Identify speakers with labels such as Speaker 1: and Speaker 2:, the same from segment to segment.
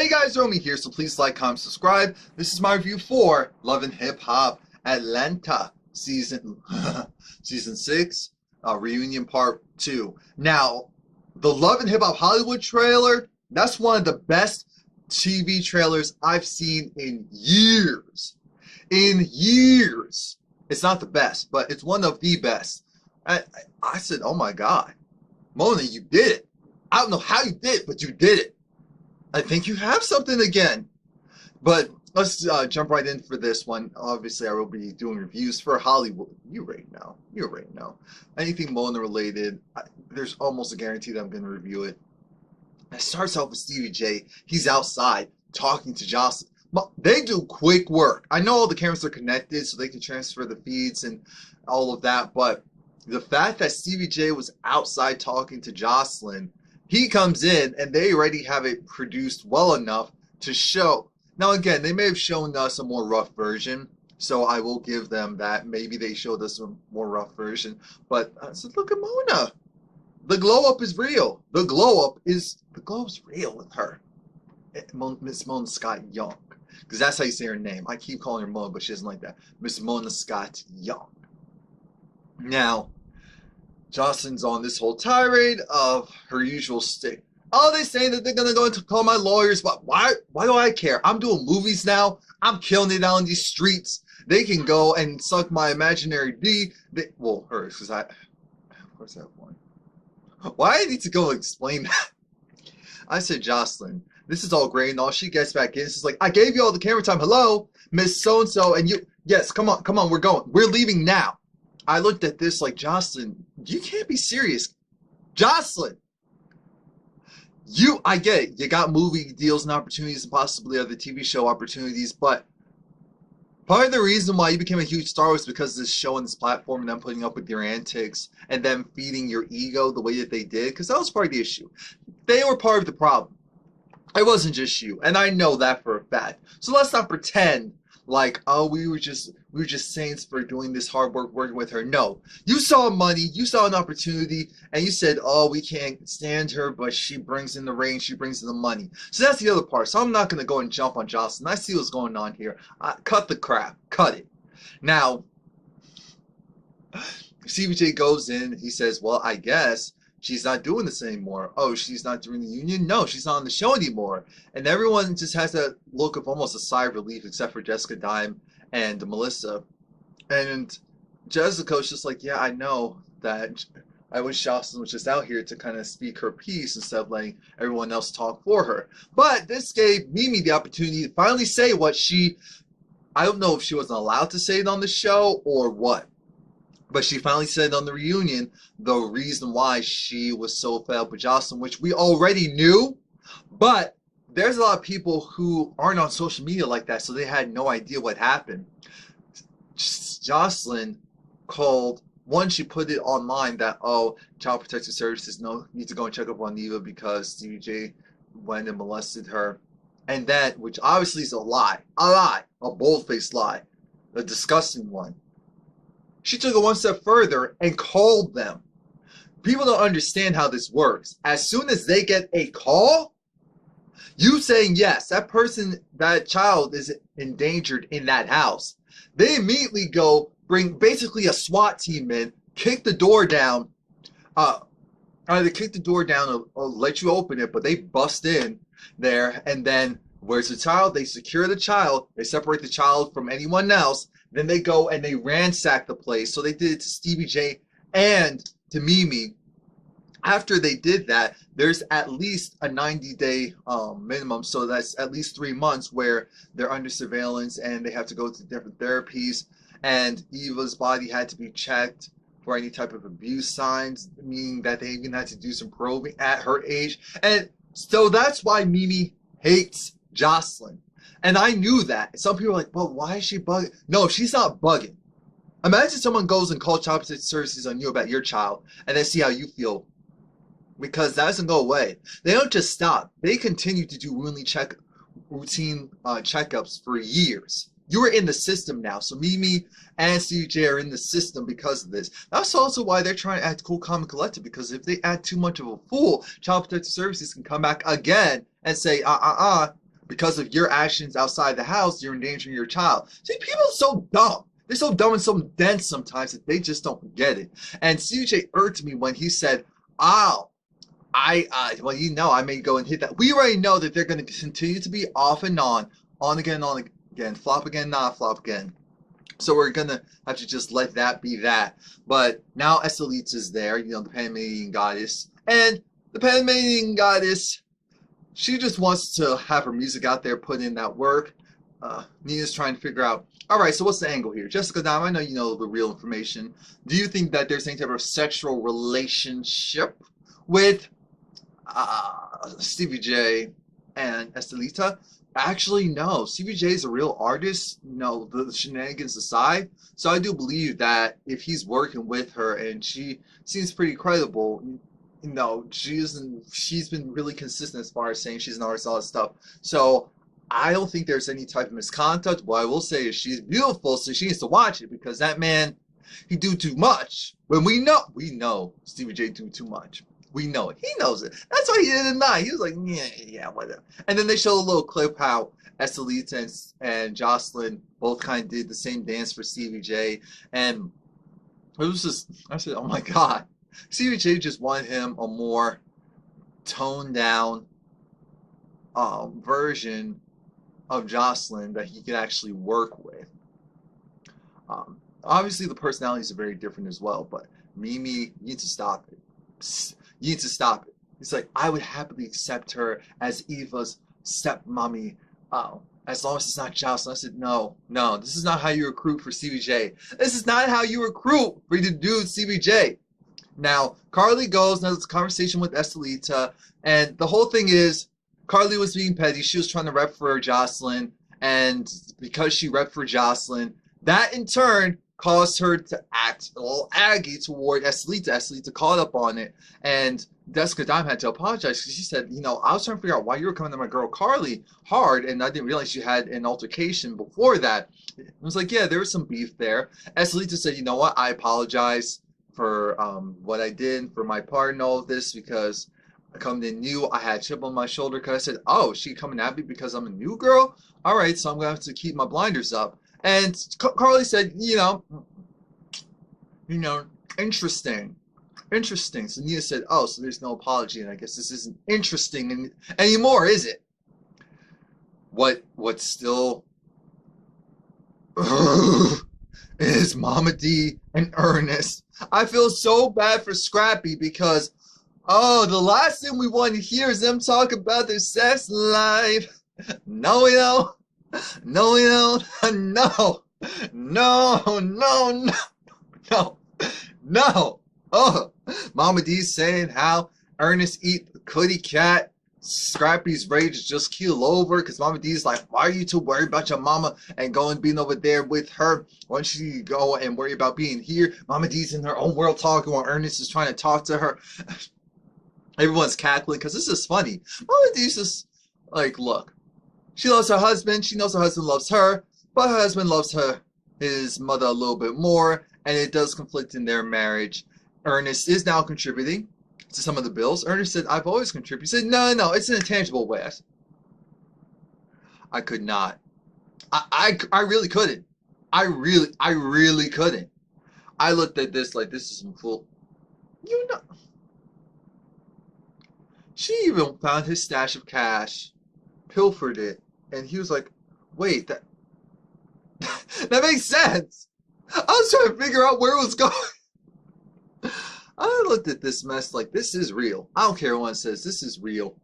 Speaker 1: Hey guys, Romie here, so please like, comment, subscribe. This is my review for Love and Hip Hop Atlanta season 6, reunion part 2. Now, the Love and Hip Hop Hollywood trailer, that's one of the best TV trailers I've seen in years. In years. It's not the best, but it's one of the best. I said, oh my God, Mona, you did it. I don't know how you did it, but you did it. I think you have something again. But let's jump right in for this one. Obviously, I will be doing reviews for Hollywood. You already know. You already know. Anything Mona related, there's almost a guarantee that I'm going to review it. It starts off with Stevie J. He's outside talking to Joseline. They do quick work. I know all the cameras are connected so they can transfer the feeds and all of that. But the fact that Stevie J was outside talking to Joseline, he comes in and they already have it produced well enough to show. Now again, they may have shown us a more rough version, so I will give them that. Maybe they showed us a more rough version, but I said, look at Mona. The glow up is real. The glow up's real with her. Miss Mona Scott Young, because that's how you say her name. I keep calling her Mona, but she doesn't like that. Miss Mona Scott Young. Now, Joseline's on this whole tirade of her usual stick. Oh, they say that they're gonna go to call my lawyers, but why do I care? I'm doing movies now. I'm killing it out on these streets. They can go and suck my imaginary D. Well, hers, because of course I have one. Why do I need to go explain that? I said, Joseline, this is all great and all. She gets back in. She's like, I gave you all the camera time. Hello, Miss So-and-so, and you, yes, come on, we're going. We're leaving now. I looked at this like, Joseline, you can't be serious. Joseline, I get it. You got movie deals and opportunities and possibly other TV show opportunities, but part of the reason why you became a huge star was because of this show and this platform and them putting up with your antics and them feeding your ego the way that they did, because that was part of the issue. They were part of the problem. It wasn't just you, and I know that for a fact. So let's not pretend like, oh, we were just saints for doing this hard work working with her. No, you saw money, you saw an opportunity, and you said, oh, we can't stand her, but she brings in the rain, she brings in the money. So that's the other part. So I'm not going to go and jump on Joseline. I see what's going on here. Cut the crap. Cut it. Now, CBJ goes in, he says, well, I guess she's not doing this anymore. Oh, she's not doing the union? No, she's not on the show anymore. And everyone just has that look of almost a sigh of relief, except for Jessica Dime and Melissa. And Jessica's just like, yeah, I know that I wish Joseline was just out here to kind of speak her piece instead of letting everyone else talk for her. But this gave Mimi the opportunity to finally say what I don't know if she wasn't allowed to say it on the show or what. But she finally said on the reunion the reason why she was so fed up with Joseline, which we already knew. But there's a lot of people who aren't on social media like that, so they had no idea what happened. Joseline called, one, she put it online that, oh, Child Protective Services need to go and check up on Eva because Stevie J went and molested her. And that, which obviously is a lie, a bold-faced lie, a disgusting one. She took it one step further and called them. People don't understand how this works. As soon as they get a call, you saying yes, that child is endangered in that house. They immediately go bring basically a SWAT team in, kick the door down, either kick the door down or let you open it, but they bust in there, and then where's the child? They secure the child, they separate the child from anyone else. Then they go and they ransack the place. So they did it to Stevie J and to Mimi. After they did that, there's at least a 90-day minimum. So that's at least 3 months where they're under surveillance and they have to go to different therapies. And Eva's body had to be checked for any type of abuse signs, meaning that they even had to do some probing at her age. And so that's why Mimi hates Joseline. And I knew that. Some people are like, well, why is she bugging? No, she's not bugging. Imagine someone goes and calls Child Protective Services on you about your child and then see how you feel. Because that doesn't go away. They don't just stop. They continue to do routine checkups for years. You are in the system now. So Mimi and CJ are in the system because of this. That's also why they're trying to act cool, calm, and collected. Because if they act too much of a fool, Child Protective Services can come back again and say, because of your actions outside the house, you're endangering your child. See, people are so dumb. They're so dumb and so dense sometimes that they just don't get it. And CJ irked me when he said, "Oh, well, you know, I may go and hit that." We already know that they're going to continue to be off and on again, flop again, not flop again. So we're gonna have to just let that be that. But now Salita's there, you know, the Panamanian goddess, and the Panamanian goddess, she just wants to have her music out there, put in that work. Nina's trying to figure out, all right, so what's the angle here? Jessica Dime, I know you know the real information. Do you think that there's any type of sexual relationship with Stevie J and Salita? Actually, no. Stevie J is a real artist, you know, the shenanigans aside. So I do believe that if he's working with her and she seems pretty credible, you know, she's been really consistent as far as saying she's an artist, all that stuff. So I don't think there's any type of misconduct. What I will say is she's beautiful, so she needs to watch it, because that man, he do too much. When we know Stevie J do too much. We know it. He knows it. That's why he didn't deny. He was like, yeah, whatever. And then they show a little clip how Salita and Joseline both kind of did the same dance for Stevie J. And it was just, I said, oh my God. Stevie J just wanted him a more toned down version of Joseline that he could actually work with. Obviously, the personalities are very different as well, but Mimi, you need to stop it. You need to stop it. It's like, I would happily accept her as Eva's stepmommy, as long as it's not Joseline. I said, no, this is not how you recruit for Stevie J. This is not how you recruit for the dude Stevie J. Now, Carly goes and has a conversation with Salita, and the whole thing is, Carly was being petty. She was trying to rep for Joseline, and because she repped for Joseline, that in turn caused her to act a little aggy toward Salita. Salita caught up on it, and Jessica Dime had to apologize because she said, you know, I was trying to figure out why you were coming to my girl Carly hard, and I didn't realize you had an altercation before that. It was like, yeah, there was some beef there. Salita said, you know what, I apologize for what I did, for my part in all of this, because I coming in new, I had a chip on my shoulder because I said, oh, she coming at me because I'm a new girl? All right, so I'm going to have to keep my blinders up. And Carly said, you know, interesting. So Nia said, oh, so there's no apology, and I guess this isn't interesting anymore, is it? What's still is Mama Dee and Ernest. I feel so bad for Scrappy because, oh, the last thing we want to hear is them talk about their sex life. No, we don't. No, we don't. No. Oh, Mama D's saying how Ernest eat the kitty cat. Scrappy's rage just keel over because Mama D's like, why are you too worried about your mama and going being over there with her? Why don't you go and worry about being here? Mama D's in her own world talking while Ernest is trying to talk to her. Everyone's cackling because this is funny. Mama D's just like, look, she loves her husband. She knows her husband loves her, but her husband loves his mother a little bit more, and it does conflict in their marriage. Ernest is now contributing to some of the bills. Ernest said, I've always contributed. He said, no, it's in a tangible way. I could not. I really couldn't. I really couldn't. I looked at this like, this is some fool. You know. She even found his stash of cash, pilfered it, and he was like, wait, that makes sense. I was trying to figure out where it was going. I looked at this mess like, this is real. I don't care what one says, this is real.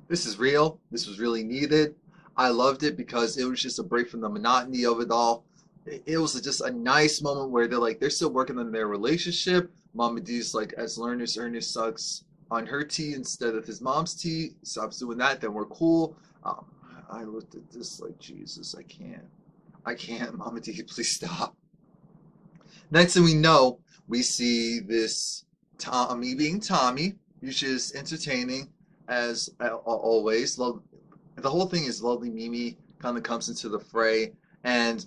Speaker 1: This is real. This was really needed. I loved it because it was just a break from the monotony of it all. It was just a nice moment where they're still working on their relationship. Mama D's like, as Ernest sucks on her tea instead of his mom's tea. Stops doing that, then we're cool. I looked at this like, Jesus, I can't. Mama D, please stop. Next thing we know, we see this Tommie being Tommie, which is entertaining as always. The whole thing is lovely Mimi kind of comes into the fray, and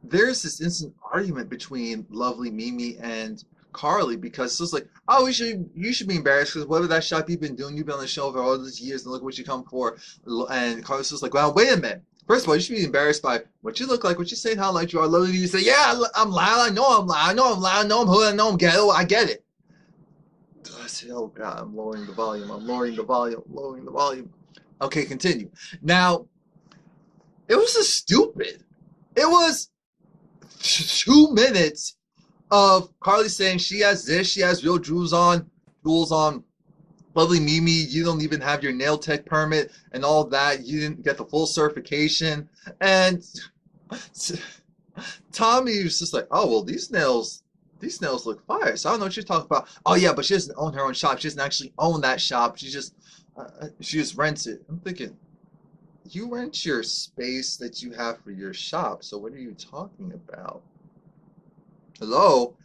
Speaker 1: there's this instant argument between lovely Mimi and Carly because it's like, oh, you should be embarrassed because whatever that shop you've been doing, you've been on the show for all these years, and look what you come for. And Carly's just like, well, wait a minute. First of all, you should be embarrassed by what you look like, what you say, how loud you are. Literally, you say, yeah, I'm loud. I know I'm loud. I know I'm loud. I know I'm hood. I know I'm ghetto. I get it. I said, oh God, I'm lowering the volume. I'm lowering the volume. I'm lowering the volume. Okay, continue. Now, it was just stupid. It was 2 minutes of Carly saying she has this, she has real jewels on, lovely Mimi, you don't even have your nail tech permit and all that, you didn't get the full certification, and Tommie was just like, oh, well, these nails look fire, so I don't know what you're talking about. Oh yeah, but she doesn't own her own shop, she doesn't actually own that shop, she just rents it. I'm thinking, you rent your space that you have for your shop, so what are you talking about? Hello?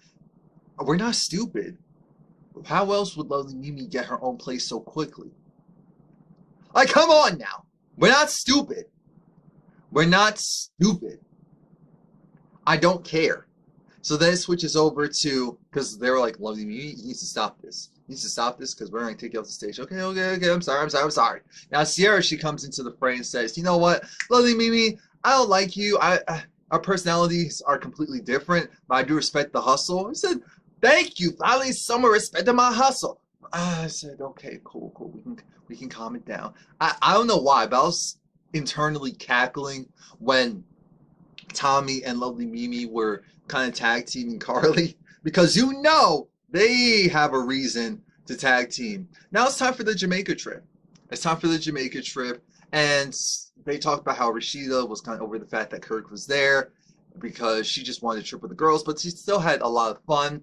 Speaker 1: We're not stupid. How else would lovely Mimi get her own place so quickly? Like, come on now. We're not stupid. We're not stupid. I don't care. So then it switches over to, because they were like, lovely Mimi, he needs to stop this. He needs to stop this because we're going to take you off the stage. Okay, I'm sorry. Now, Sierra, she comes into the fray and says, you know what, lovely Mimi, I don't like you. Our personalities are completely different, but I do respect the hustle. I said, thank you. Finally, someone respected my hustle. I said, okay, cool. We can calm it down. I don't know why, but I was internally cackling when Tommie and lovely Mimi were kind of tag teaming Carly because you know they have a reason to tag team. Now it's time for the Jamaica trip. And they talked about how Rashida was kind of over the fact that Kirk was there because she just wanted to trip with the girls, but she still had a lot of fun.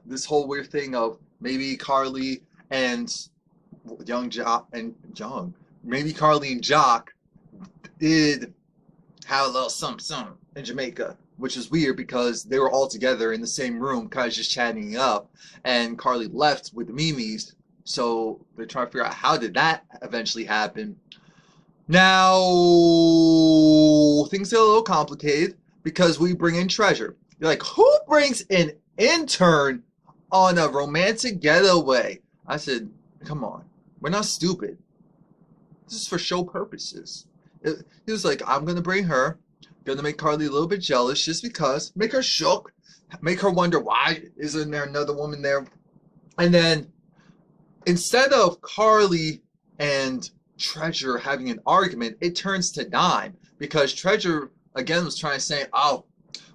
Speaker 1: This whole weird thing of maybe Carly and maybe Carly and Jock did have a little something in Jamaica, which is weird because they were all together in the same room, kind of just chatting it up, and Carly left with the Mimis, so they're trying to figure out how did that eventually happen. Now, things get a little complicated because we bring in Treasure. You're like, who brings an intern on a romantic getaway? I said, come on, we're not stupid. This is for show purposes. He was like, I'm going to bring her, going to make Carly a little bit jealous just because, make her shook, make her wonder why isn't there another woman there. And then instead of Carly and Treasure having an argument, it turns to Dime because Treasure again was trying to say, oh,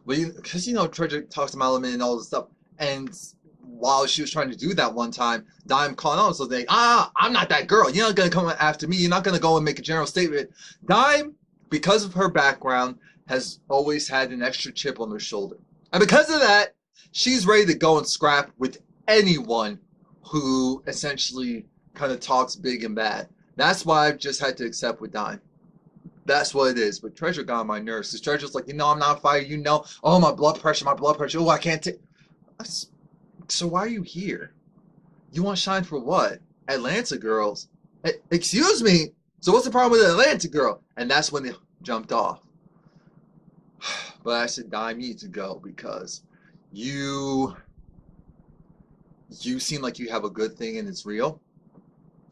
Speaker 1: well, because Treasure talks to Malaman and all this stuff, and while she was trying to do that one time, Dime called on, so they, I'm not that girl. You're not gonna come after me. You're not gonna go and make a general statement. Dime, because of her background, has always had an extra chip on her shoulder, and because of that, she's ready to go and scrap with anyone who essentially kind of talks big and bad. That's why I've just had to accept with Dime. That's what it is. But Treasure got on my nerves. Because Treasure's like, I'm not fired. Oh, my blood pressure. Oh, I can't take. So why are you here? You want to shine for what? Atlanta girls. Excuse me? So what's the problem with an Atlanta girl? And that's when they jumped off. But I said, Dime, you need to go because you seem like you have a good thing and it's real.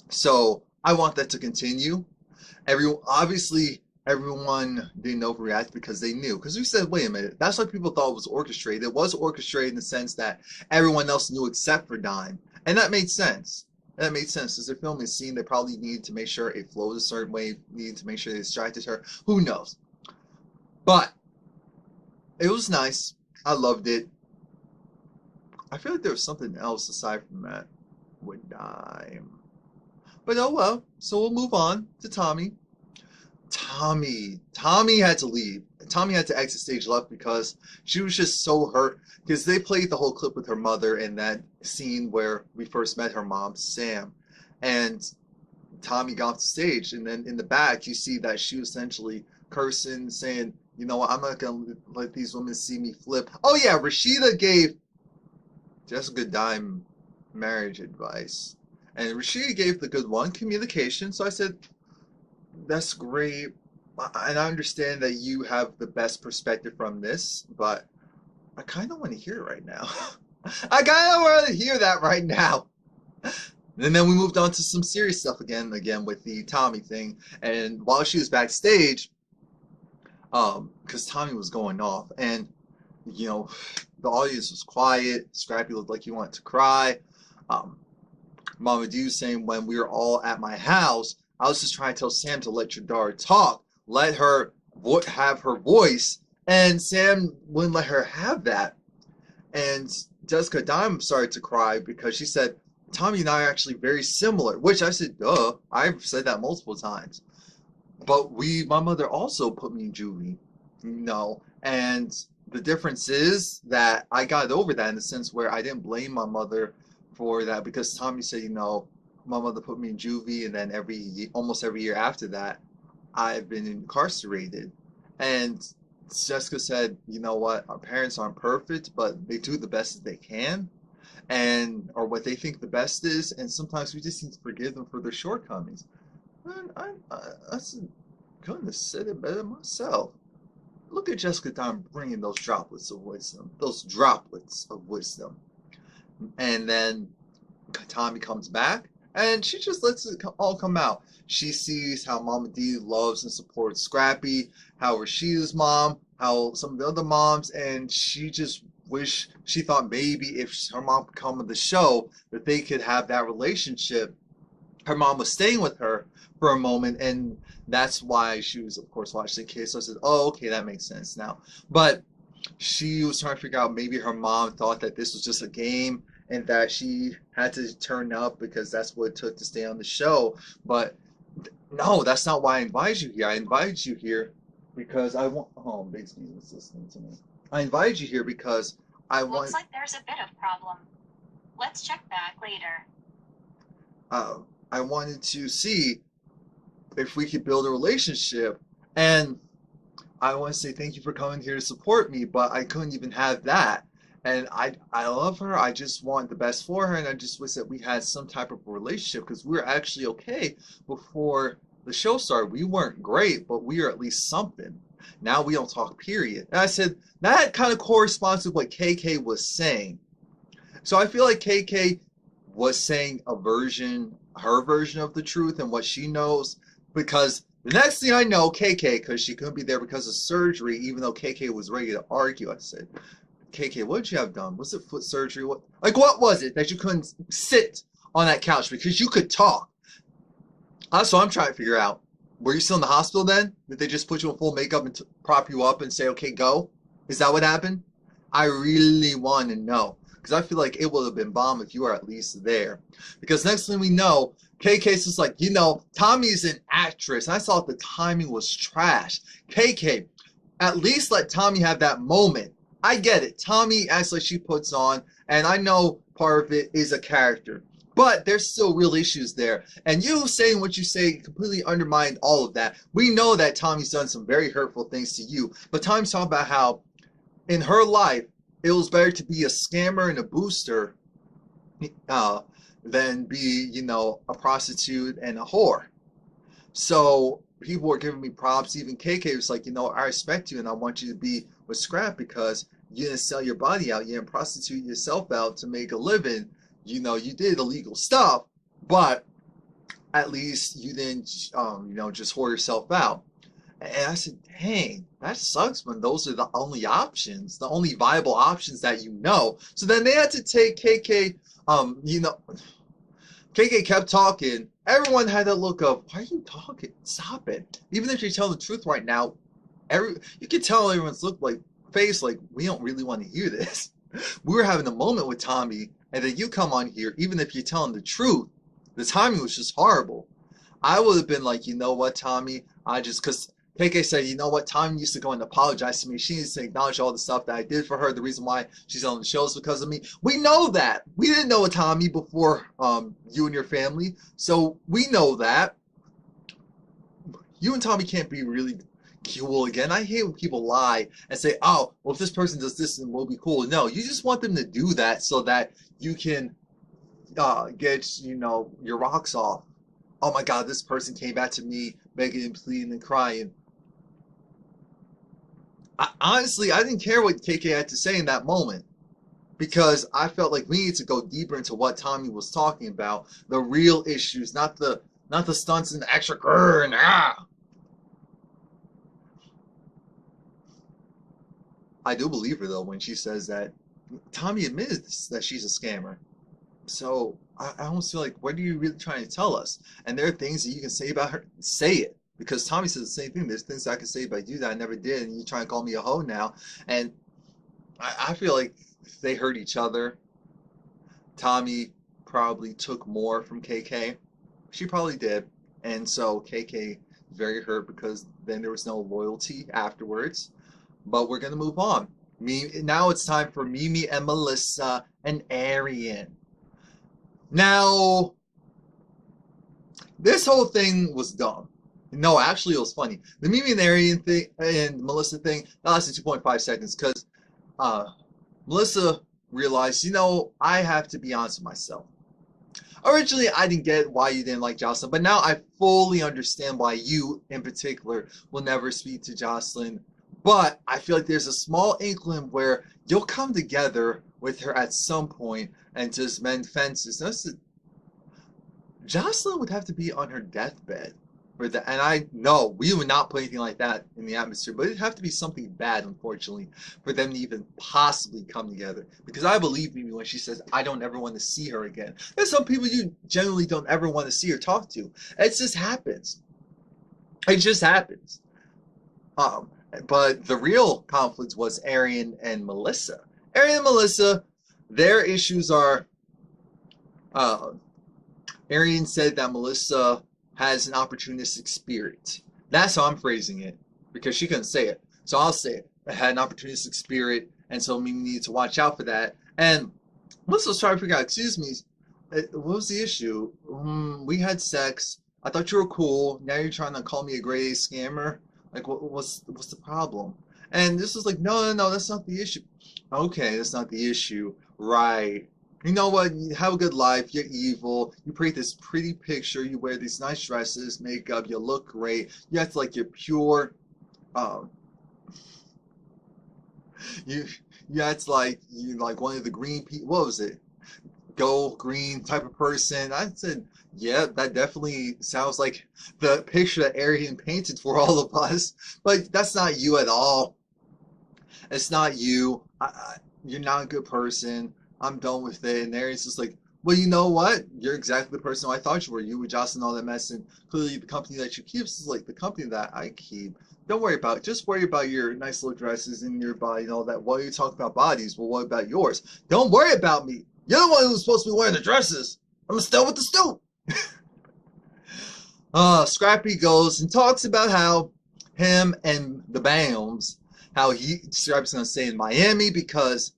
Speaker 1: So I want that to continue. Obviously, everyone didn't overreact because they knew. Because we said, wait a minute, that's why people thought it was orchestrated. It was orchestrated in the sense that everyone else knew except for Dime. And that made sense. That made sense. As they're filming a scene, they probably needed to make sure it flowed a certain way, needed to make sure they distracted her. Who knows? But it was nice. I loved it. I feel like there was something else aside from that with Dime. But oh well, so we'll move on to Tommie. Tommie had to leave. Tommie had to exit stage left because she was just so hurt. Because they played the whole clip with her mother in that scene where we first met her mom, Sam. And Tommie got off the stage. And then in the back, you see that she was essentially cursing, saying, you know what, I'm not going to let these women see me flip. Oh yeah, Rashida gave Jessica Dime marriage advice. And Rashida gave the good one, communication. So I said, that's great. And I understand that you have the best perspective from this, but I kind of want to hear it right now. I kind of want to hear that right now. And then we moved on to some serious stuff again with the Tommie thing. And while she was backstage, because Tommie was going off, and you know, the audience was quiet. Scrappy looked like he wanted to cry. Um, Mama D was saying when we were all at my house, I was just trying to tell Sam to let your daughter talk, let her have her voice, and Sam wouldn't let her have that. And Jessica Dime started to cry because she said, Tommie and I are actually very similar, which I said, duh, I've said that multiple times. But my mother also put me in juvie, and the difference is that I got over that in the sense where I didn't blame my mother for that because Tommie said, my mother put me in juvie, and then almost every year after that, I've been incarcerated. And Jessica said, you know what, our parents aren't perfect, but they do the best that they can, or what they think the best is, and sometimes we just need to forgive them for their shortcomings. Man, I couldn't have said it better myself. Look at Jessica Dime bringing those droplets of wisdom. And then Tommie comes back, and she just lets it all come out. She sees how Mama D loves and supports Scrappy, how Rashida's mom, how some of the other moms, and she thought maybe if her mom could come on the show, that they could have that relationship. Her mom was staying with her for a moment, and that's why she was, of course, watching the case. So I said, oh, okay, that makes sense now. But she was trying to figure out maybe her mom thought that this was just a game and that she had to turn up because that's what it took to stay on the show. But no, that's not why I invited you here. I invited you here because I want... Oh, Bixby was listening to me. I invited you here because I want...
Speaker 2: Looks like there's a bit of problem. Let's check back later.
Speaker 1: I wanted to see if we could build a relationship, and I want to say thank you for coming here to support me, but I couldn't even have that. And I love her. I just want the best for her, and I just wish that we had some type of relationship because we were actually okay before the show started. We weren't great, but we were at least something. Now we don't talk, period. And I said that kind of corresponds to what KK was saying. So I feel like KK was saying her version of the truth and what she knows, because the next thing I know, KK, because she couldn't be there because of surgery, even though KK was ready to argue, I said, KK, what did you have done? Was it foot surgery? What was it that you couldn't sit on that couch because you could talk? That's what I'm trying to figure out. Were you still in the hospital then? Did they just put you in full makeup and prop you up and say, okay, go? Is that what happened? I really want to know, because I feel like it would have been bomb if you were at least there. Because next thing we know, KK's just like, Tommie's an actress. And I thought the timing was trash. KK, at least let Tommie have that moment. I get it. Tommie acts like she puts on, and I know part of it is a character. But there's still real issues there. And you saying what you say completely undermined all of that. We know that Tommie's done some very hurtful things to you. But Tommie's talking about how in her life, it was better to be a scammer and a booster than be, a prostitute and a whore. So people were giving me props. Even KK was like, I respect you and I want you to be with Scrap because you didn't sell your body out. You didn't prostitute yourself out to make a living. You did illegal stuff, but at least you didn't, just whore yourself out. And I said, dang, that sucks when those are the only options, the only viable options that you know. So then they had to take KK, KK kept talking. Everyone had that look of, why are you talking? Stop it. Even if you're telling the truth right now, you can tell everyone's face like, we don't really want to hear this. We were having a moment with Tommie, and then you come on here, even if you're telling the truth, the timing was just horrible. I would have been like, you know what, Tommie, because KK said, you know what, Tommie used to go and apologize to me. She needs to acknowledge all the stuff that I did for her. The reason why she's on the show is because of me. We know that. We didn't know a Tommie before you and your family. So we know that. You and Tommie can't be really cool again. I hate when people lie and say, oh, well, if this person does this, then we'll be cool. No, you just want them to do that so that you can get, your rocks off. Oh my God, this person came back to me begging and pleading and crying. Honestly, I didn't care what KK had to say in that moment. because I felt like we need to go deeper into what Tommie was talking about, the real issues, not the stunts and the extra grr and ah. I do believe her though when she says that Tommie admitted that she's a scammer. So I almost feel like, what are you really trying to tell us? And there are things that you can say about her. Say it. Because Tommie says the same thing. There's things I can say about you that I never did, and you trying to call me a hoe now. And I feel like they hurt each other. Tommie probably took more from KK. She probably did. And so KK is very hurt because then there was no loyalty afterwards. But we're going to move on. Now it's time for Mimi and Melissa and Arian. Now, this whole thing was dumb. No, actually, it was funny. The Mimi and Arian thing and Melissa thing that lasted 2.5 seconds because Melissa realized, you know, I have to be honest with myself. Originally, I didn't get why you didn't like Joseline, but now I fully understand why you, in particular, will never speak to Joseline. But I feel like there's a small inkling where you'll come together with her at some point and just mend fences. Joseline would have to be on her deathbed for that, and I know we would not put anything like that in the atmosphere, but it'd have to be something bad, unfortunately, for them to even possibly come together. Because I believe Mimi when she says, I don't ever want to see her again. There's some people you generally don't ever want to see or talk to. It just happens. It just happens. But the real conflict was Arian and Melissa. Arian and Melissa, their issues are, Arian said that Melissa has an opportunistic spirit. That's how I'm phrasing it, because she couldn't say it. So I'll say it. It had an opportunistic spirit, and so we need to watch out for that. And Melissa was trying to figure out, excuse me, what was the issue? We had sex. I thought you were cool. Now you're trying to call me a grade A scammer? Like, what's the problem? And this was like, no, that's not the issue. Okay, that's not the issue. Right. You know what? You have a good life. You're evil. You create this pretty picture. You wear these nice dresses, makeup. You look great. You act like you're pure. You act like you like one of the green people. What was it? Go green type of person. I said, yeah, that definitely sounds like the picture that Arian painted for all of us. But that's not you at all. It's not you. You're not a good person. I'm done with it. And Arian's just like, well, you know what? You're exactly the person I thought you were. You were Joseline all that mess, and clearly the company that you keep is like the company that I keep. Don't worry about it. Just worry about your nice little dresses and your body and all that. While you're talking about bodies, well, what about yours? Don't worry about me. You're the one who's supposed to be wearing the dresses. I'm still with the stoop. Scrappy goes and talks about how him and the Bams, how Scrappy's going to stay in Miami because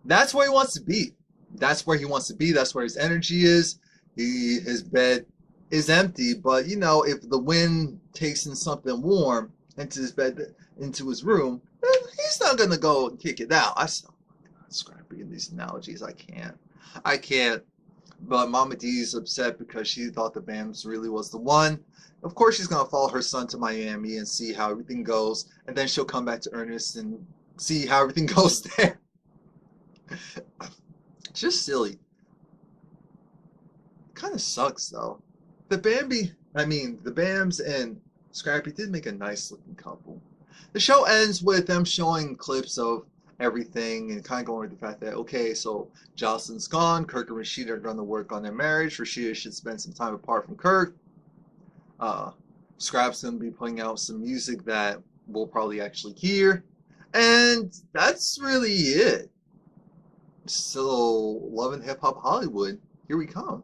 Speaker 1: that's where he wants to be. That's where he wants to be. That's where his energy is. His bed is empty, but you know, if the wind takes in something warm into his bed, into his room, then he's not going to go and kick it out. I said, oh my God, Scrappy in these analogies. I can't. But Mama D's upset because she thought the Bams really was the one. Of course, she's going to follow her son to Miami and see how everything goes. And then she'll come back to Ernest and see how everything goes there. Just silly. Kind of sucks, though. The Bams and Scrappy did make a nice looking couple. The show ends with them showing clips of everything and kind of going with the fact that, okay, so Joseline's gone, Kirk and Rashida are going to work on their marriage. Rashida should spend some time apart from Kirk. Scrap's going to be putting out some music that we'll probably actually hear. And that's really it. So, Love and Hip Hop Hollywood, here we come.